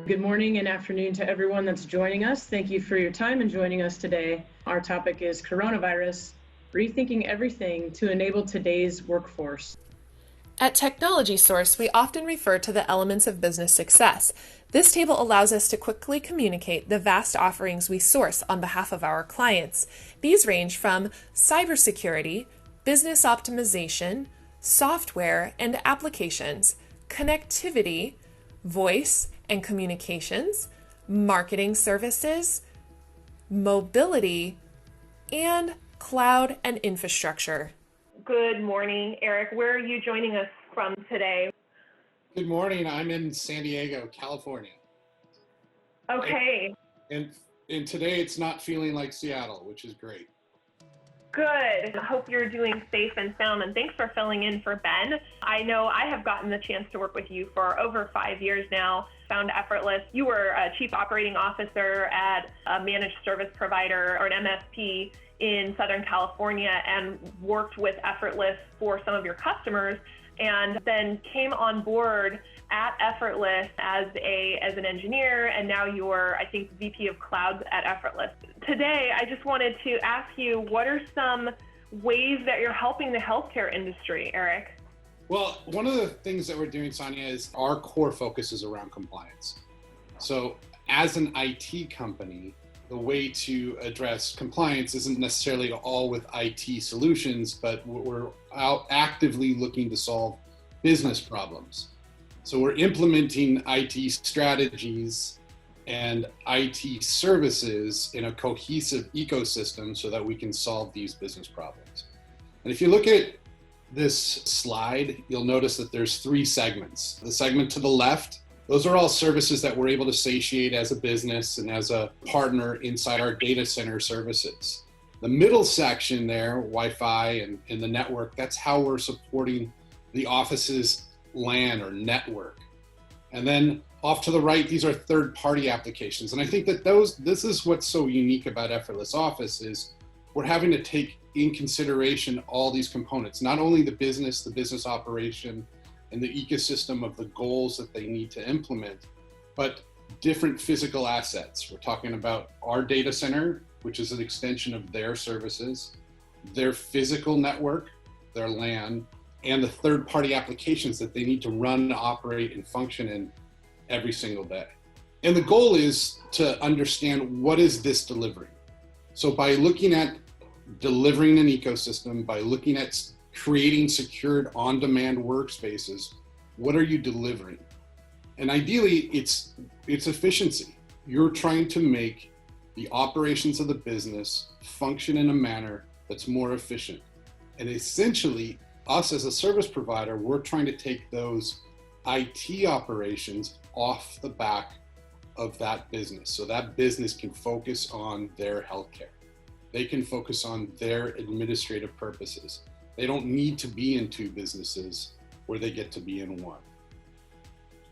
Good morning and afternoon to everyone that's joining us. Thank you for your time and joining us today. Our topic is coronavirus, rethinking everything to enable today's workforce. At Technology Source, we often refer to the elements of business success. This table allows us to quickly communicate the vast offerings we source on behalf of our clients. These range from cybersecurity, business optimization, software and applications, connectivity, voice and communications, marketing services, mobility, and cloud and infrastructure. Good morning, Eric. Where are you joining us from today? Good morning. I'm in San Diego, California. Okay. And today it's not feeling like Seattle, which is great. Good. I hope you're doing safe and sound, and thanks for filling in for Ben. I know I have gotten the chance to work with you for over 5 years now. Found Effortless. You were a chief operating officer at a managed service provider or an MSP in Southern California and worked with Effortless for some of your customers, and then came on board at Effortless as an engineer, and now you're, I think, VP of Cloud at Effortless. Today, I just wanted to ask you, what are some ways that you're helping the healthcare industry, Eric? Well, one of the things that we're doing, Sonia, is our core focus is around compliance. So as an IT company, the way to address compliance isn't necessarily all with IT solutions, but we're out actively looking to solve business problems. So we're implementing IT strategies and IT services in a cohesive ecosystem so that we can solve these business problems. And if you look at this slide, you'll notice that there's 3 segments. The segment to the left, those are all services that we're able to satiate as a business and as a partner inside our data center services. The middle section there, Wi-Fi and the network, that's how we're supporting the office's LAN or network. And then off to the right, these are third-party applications. And I think that this is what's so unique about Effortless Office is we're having to take in consideration all these components, not only the business operation, and the ecosystem of the goals that they need to implement, but different physical assets. We're talking about our data center, which is an extension of their services, their physical network, their LAN, and the third-party applications that they need to run, operate, and function in every single day. And the goal is to understand, what is this delivering? So by looking at delivering an ecosystem, by looking at creating secured on-demand workspaces, what are you delivering? And ideally, it's efficiency. You're trying to make the operations of the business function in a manner that's more efficient. And essentially, us as a service provider, we're trying to take those IT operations off the back of that business so that business can focus on their healthcare. They can focus on their administrative purposes. They don't need to be in 2 businesses where they get to be in 1.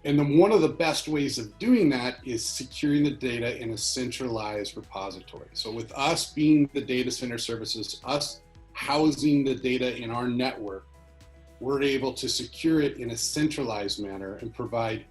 And then one of the best ways of doing that is securing the data in a centralized repository. So with us being the data center services, us housing the data in our network, we're able to secure it in a centralized manner and provide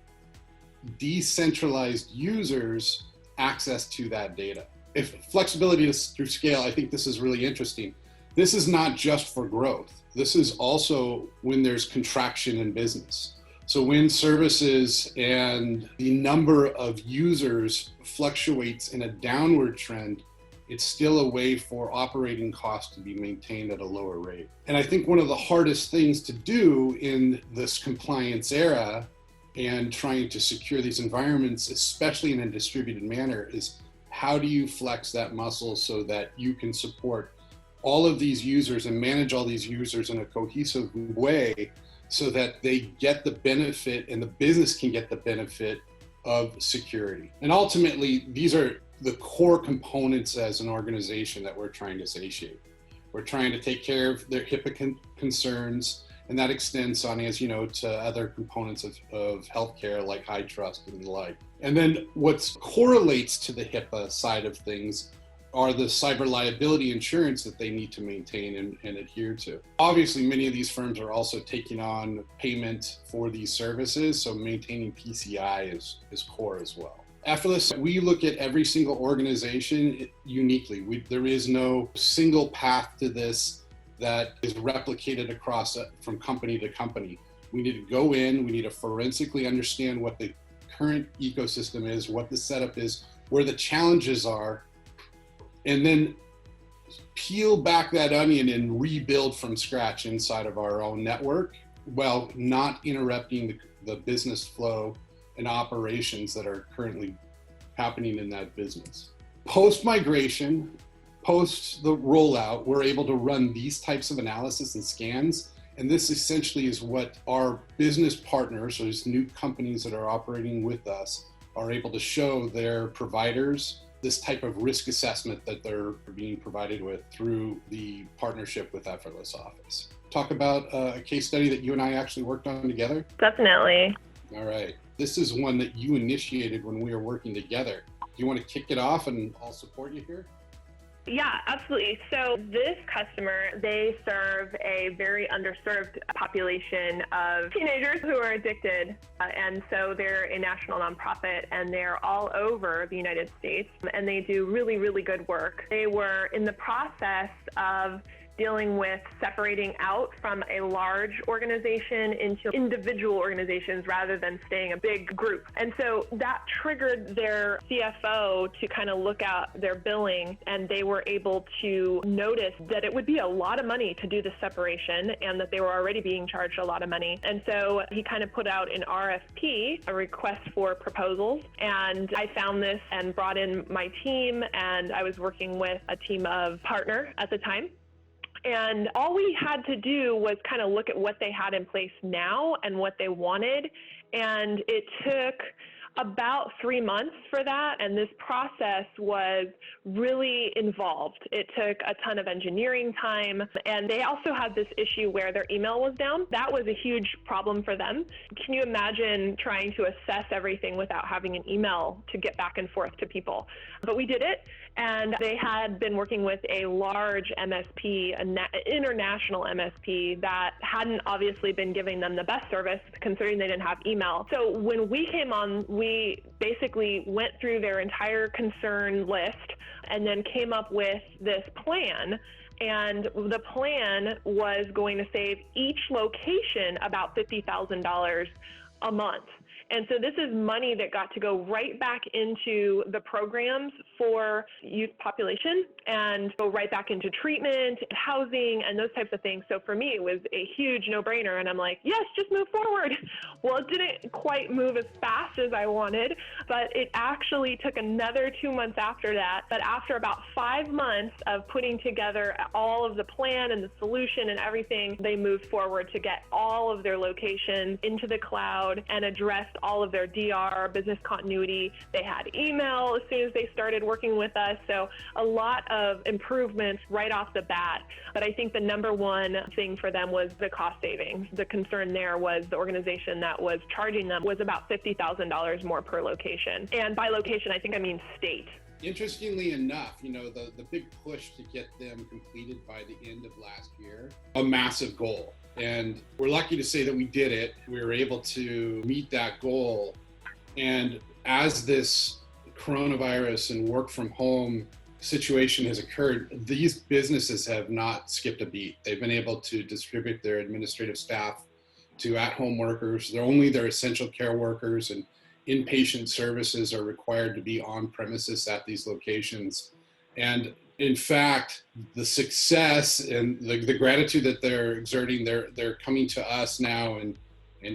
decentralized users access to that data. If flexibility is through scale, I think this is really interesting. This is not just for growth. This is also when there's contraction in business. So when services and the number of users fluctuates in a downward trend, it's still a way for operating costs to be maintained at a lower rate. And I think one of the hardest things to do in this compliance era and trying to secure these environments, especially in a distributed manner, is how do you flex that muscle so that you can support all of these users and manage all these users in a cohesive way so that they get the benefit and the business can get the benefit of security. And ultimately, these are the core components as an organization that we're trying to satiate. We're trying to take care of their HIPAA concerns, and that extends, Sonia, as you know, to other components of healthcare like high trust and the like. And then what correlates to the HIPAA side of things are the cyber liability insurance that they need to maintain and adhere to. Obviously, many of these firms are also taking on payment for these services, so maintaining PCI is core as well. Effortless, we look at every single organization uniquely. There is no single path to this that is replicated across from company to company. We need to go in, we need to forensically understand what the current ecosystem is, what the setup is, where the challenges are, and then peel back that onion and rebuild from scratch inside of our own network while not interrupting the business flow and operations that are currently happening in that business. Post-migration, post the rollout, we're able to run these types of analysis and scans. And this essentially is what our business partners, or these new companies that are operating with us, are able to show their providers this type of risk assessment that they're being provided with through the partnership with Effortless Office. Talk about a case study that you and I actually worked on together? Definitely. All right. This is one that you initiated when we were working together. Do you want to kick it off and I'll support you here? Yeah, absolutely. So this customer, they serve a very underserved population of teenagers who are addicted. And so they're a national nonprofit and they're all over the United States and they do really, really good work. They were in the process of dealing with separating out from a large organization into individual organizations rather than staying a big group. And so that triggered their CFO to kind of look at their billing, and they were able to notice that it would be a lot of money to do the separation and that they were already being charged a lot of money. And so he kind of put out an RFP, a request for proposals, and I found this and brought in my team, and I was working with a team of partner at the time. And all we had to do was kind of look at what they had in place now and what they wanted. And it took about 3 months for that. And this process was really involved. It took a ton of engineering time. And they also had this issue where their email was down. That was a huge problem for them. Can you imagine trying to assess everything without having an email to get back and forth to people? But we did it. And they had been working with a large MSP, an international MSP that hadn't obviously been giving them the best service considering they didn't have email. So when we came on, we basically went through their entire concern list and then came up with this plan. And the plan was going to save each location about $50,000 a month. And so this is money that got to go right back into the programs for youth population and go right back into treatment, housing, and those types of things. So for me, it was a huge no-brainer. And I'm like, yes, just move forward. Well, it didn't quite move as fast as I wanted, but it actually took another 2 months after that. But after about 5 months of putting together all of the plan and the solution and everything, they moved forward to get all of their locations into the cloud and addressed all of their DR, business continuity. They had email as soon as they started working with us. So a lot of improvements right off the bat. But I think the number one thing for them was the cost savings. The concern there was the organization that was charging them was about $50,000 more per location. And by location, I think I mean state. Interestingly enough, the big push to get them completed by the end of last year, a massive goal. And we're lucky to say that we did it. We were able to meet that goal. And as this coronavirus and work from home situation has occurred, these businesses have not skipped a beat. They've been able to distribute their administrative staff to at-home workers. They're only their essential care workers and inpatient services are required to be on premises at these locations. And in fact, the success and the gratitude that they're exerting, they're coming to us now and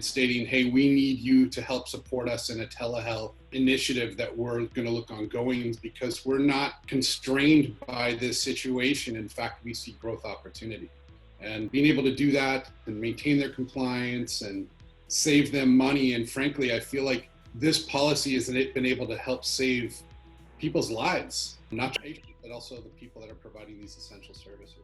stating, hey, we need you to help support us in a telehealth initiative that we're going to look ongoing because we're not constrained by this situation. In fact, we see growth opportunity. And being able to do that and maintain their compliance and save them money. And frankly, I feel like this policy has been able to help save people's lives, not just patients, but also the people that are providing these essential services.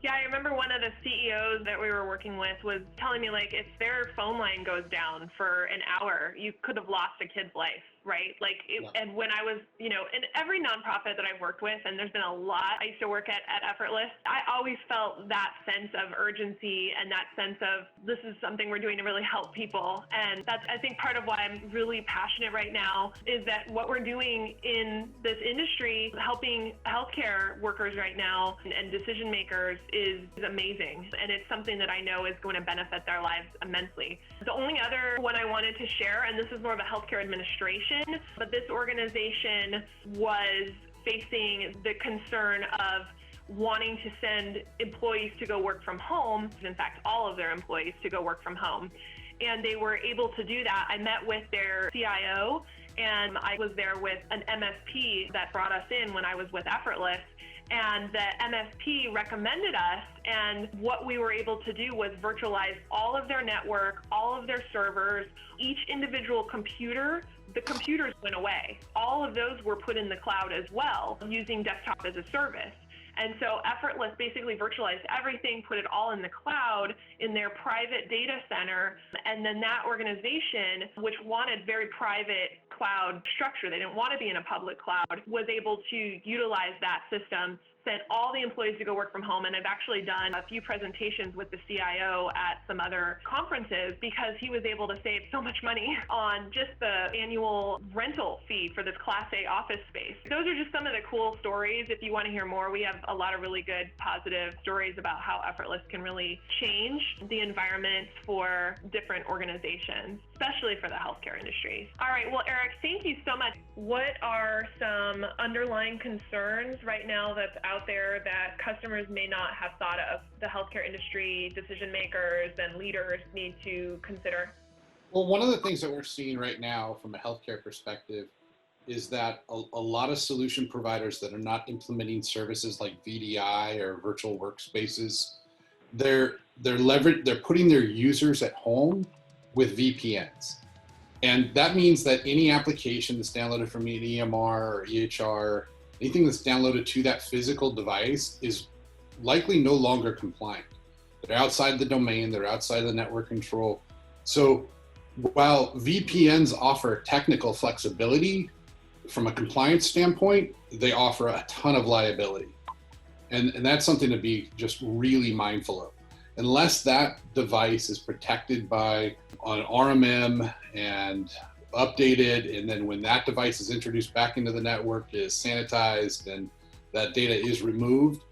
Yeah, I remember one of the CEOs that we were working with was telling me, like, if their phone line goes down for an hour, you could have lost a kid's life. right? Yeah. And when I was, in every nonprofit that I've worked with, and there's been a lot, I used to work at Effortless, I always felt that sense of urgency and that sense of this is something we're doing to really help people. And that's, I think, part of why I'm really passionate right now is that what we're doing in this industry, helping healthcare workers right now and decision makers is amazing. And it's something that I know is going to benefit their lives immensely. The only other one I wanted to share, and this is more of a healthcare administration, but this organization was facing the concern of wanting to send employees to go work from home, in fact, all of their employees to go work from home. And they were able to do that. I met with their CIO, and I was there with an MSP that brought us in when I was with Effortless. And the MSP recommended us, and what we were able to do was virtualize all of their network, all of their servers, each individual computer. The computers went away. All of those were put in the cloud as well, using desktop as a service. And so Effortless basically virtualized everything, put it all in the cloud in their private data center. And then that organization, which wanted very private cloud structure, they didn't want to be in a public cloud, was able to utilize that system, sent all the employees to go work from home. And I've actually done a few presentations with the CIO at some other conferences because he was able to save so much money on just the annual rental fee for this Class A office space. Those are just some of the cool stories. If you want to hear more, we have a lot of really good positive stories about how Effortless can really change the environment for different organizations, especially for the healthcare industry. All right, well, Eric, thank you so much. What are some underlying concerns right now that's out there that customers may not have thought of, the healthcare industry decision makers and leaders need to consider? Well, one of the things that we're seeing right now from a healthcare perspective is that a lot of solution providers that are not implementing services like VDI or virtual workspaces, they're putting their users at home with VPNs. And that means that any application that's downloaded from an EMR or EHR, anything that's downloaded to that physical device is likely no longer compliant. They're outside the domain, they're outside the network control. So while VPNs offer technical flexibility, from a compliance standpoint, they offer a ton of liability. And that's something to be just really mindful of. Unless that device is protected by an RMM and updated, and then when that device is introduced back into the network, is sanitized and that data is removed,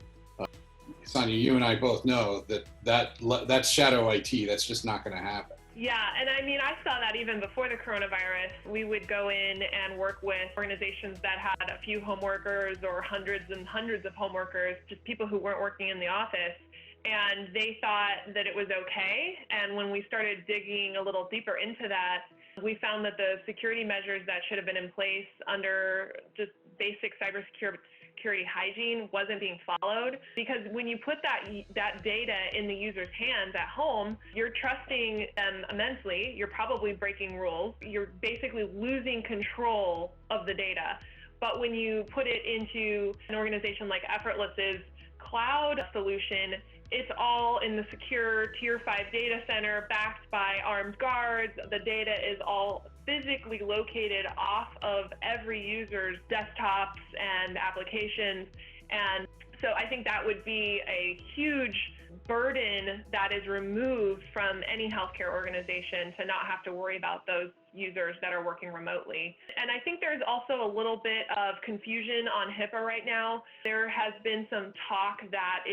Sonia, you and I both know that's shadow IT. That's just not going to happen. Yeah, and I mean, I saw that even before the coronavirus. We would go in and work with organizations that had a few home workers or hundreds and hundreds of home workers, just people who weren't working in the office. And they thought that it was okay. And when we started digging a little deeper into that, we found that the security measures that should have been in place under just basic cybersecurity hygiene wasn't being followed, because when you put that data in the user's hands at home, you're trusting them immensely. You're probably breaking rules. You're basically losing control of the data. But when you put it into an organization like Effortless's cloud solution, it's all in the secure Tier 5 data center backed by armed guards. The data is all physically located off of every user's desktops and applications. And so I think that would be a huge burden that is removed from any healthcare organization to not have to worry about those users that are working remotely. And I think there's also a little bit of confusion on HIPAA right now. There has been some talk that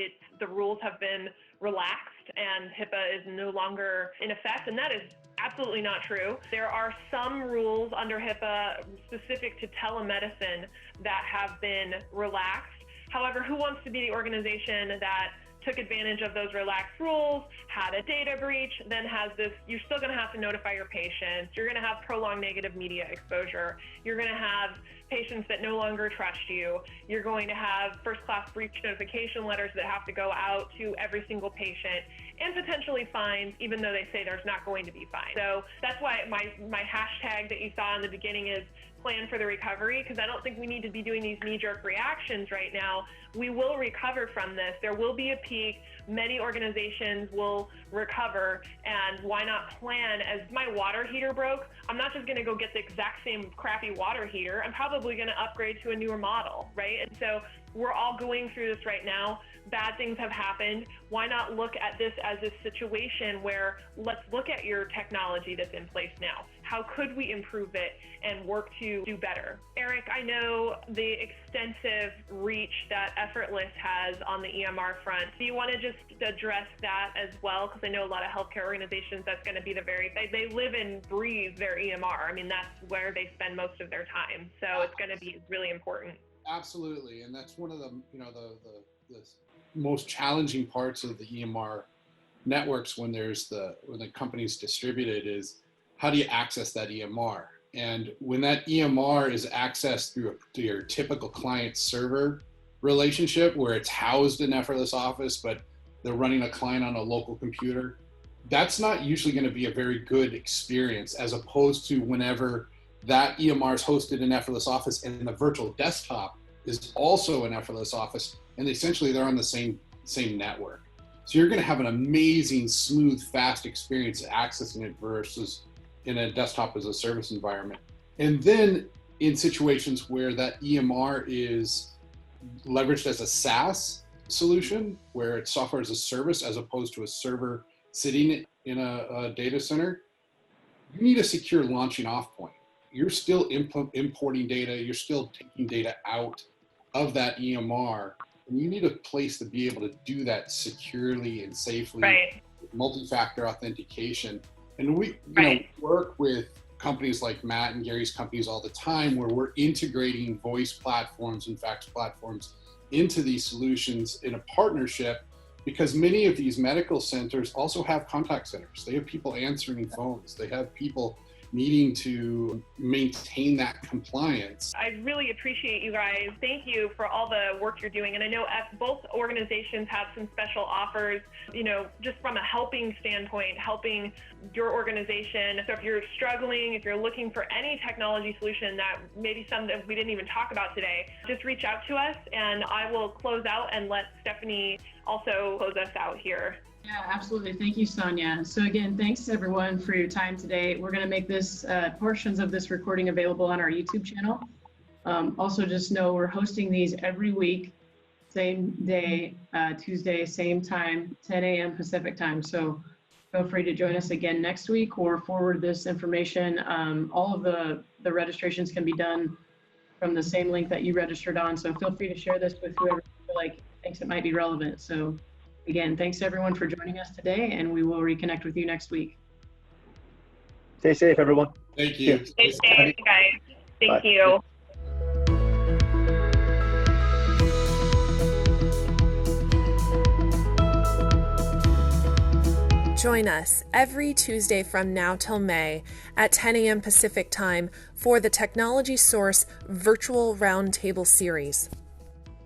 the rules have been relaxed and HIPAA is no longer in effect, and that is absolutely not true. There are some rules under HIPAA specific to telemedicine that have been relaxed. However, who wants to be the organization that took advantage of those relaxed rules, had a data breach, then has this, you're still going to have to notify your patients, you're going to have prolonged negative media exposure, you're going to have patients that no longer trust you, you're going to have first-class breach notification letters that have to go out to every single patient. and potentially fines, even though they say there's not going to be fines. So that's why my hashtag that you saw in the beginning is plan for the recovery, because I don't think we need to be doing these knee-jerk reactions right now. We will recover from this. There will be a peak. Many organizations will recover, and why not plan? As my water heater broke, I'm not just going to go get the exact same crappy water heater. I'm probably going to upgrade to a newer model, right? And so we're all going through this right now. Bad things have happened. Why not look at this as a situation where let's look at your technology that's in place now. How could we improve it and work to do better? Eric, I know the extensive reach that Effortless has on the EMR front. Do you want to just address that as well? Because I know a lot of healthcare organizations, that's going to be they live and breathe their EMR. I mean, that's where they spend most of their time. So it's going to be really important. Absolutely. And that's one of the, the most challenging parts of the EMR networks when the company's distributed is how do you access that EMR? And when that EMR is accessed through your typical client-server relationship where it's housed in Effortless Office, but they're running a client on a local computer, that's not usually going to be a very good experience, as opposed to whenever that EMR is hosted in Effortless Office and the virtual desktop is also in Effortless Office, and essentially they're on the same network. So you're going to have an amazing, smooth, fast experience accessing it versus in a desktop as a service environment. And then in situations where that EMR is leveraged as a SaaS solution, where it's software as a service as opposed to a server sitting in a data center, you need a secure launching off point. You're still importing data, you're still taking data out of that EMR, and you need a place to be able to do that securely and safely, right, with multi-factor authentication. And we work with companies like Matt and Gary's companies all the time, where we're integrating voice platforms and fax platforms into these solutions in a partnership, because many of these medical centers also have contact centers. They have people answering phones. They have people needing to maintain that compliance. I really appreciate you guys. Thank you for all the work you're doing. And I know both organizations have some special offers, just from a helping standpoint, helping your organization. So if you're struggling, if you're looking for any technology solution that maybe some that we didn't even talk about today, just reach out to us and I will close out and let Stephanie also close us out here. Yeah, absolutely. Thank you, Sonia. So again, thanks everyone for your time today. We're going to make this portions of this recording available on our YouTube channel. Also, just know we're hosting these every week, same day, Tuesday, same time, 10 a.m. Pacific time. So feel free to join us again next week or forward this information. All of the registrations can be done from the same link that you registered on. So feel free to share this with whoever you feel like thinks it might be relevant. So again, thanks everyone for joining us today, and we will reconnect with you next week. Stay safe, everyone. Thank you. Stay safe, guys. Thank you. Join us every Tuesday from now till May at 10 a.m. Pacific Time for the Technology Source Virtual Roundtable Series.